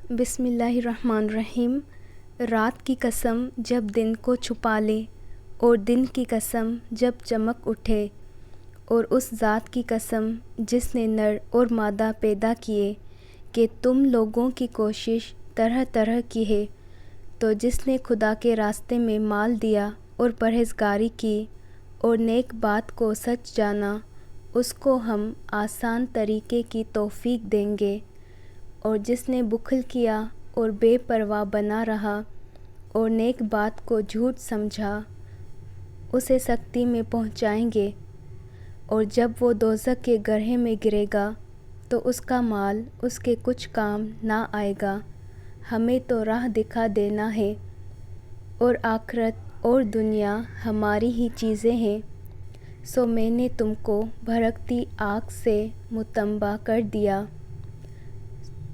بسم اللہ الرحمن الرحیم۔ رات کی قسم جب دن کو چھپا لے، اور دن کی قسم جب چمک اٹھے، اور اس ذات کی قسم جس نے نر اور مادہ پیدا کیے کہ تم لوگوں کی کوشش طرح طرح کی ہے، تو جس نے خدا کے راستے میں مال دیا اور پرہیزگاری کی اور نیک بات کو سچ جانا، اس کو ہم آسان طریقے کی توفیق دیں گے۔ اور جس نے بخل کیا اور بے پرواہ بنا رہا اور نیک بات کو جھوٹ سمجھا، اسے سختی میں پہنچائیں گے، اور جب وہ دوزخ کے گڑھے میں گرے گا تو اس کا مال اس کے کچھ کام نہ آئے گا۔ ہمیں تو راہ دکھا دینا ہے، اور آخرت اور دنیا ہماری ہی چیزیں ہیں، سو میں نے تم کو بھڑکتی آگ سے متنبع کر دیا،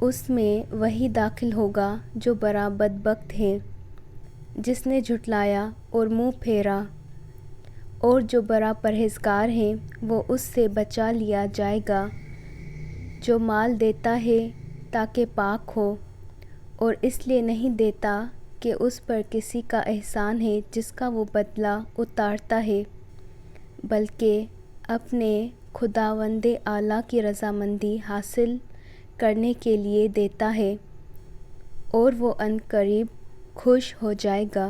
اس میں وہی داخل ہوگا جو بڑا بدبخت ہے، جس نے جھٹلایا اور منہ پھیرا، اور جو بڑا پرہیزگار ہے وہ اس سے بچا لیا جائے گا۔ جو مال دیتا ہے تاکہ پاک ہو، اور اس لیے نہیں دیتا کہ اس پر کسی کا احسان ہے جس کا وہ بدلہ اتارتا ہے، بلکہ اپنے خداوند اعلیٰ کی رضامندی حاصل کرنے کے لیے دیتا ہے، اور وہ عنقریب خوش ہو جائے گا۔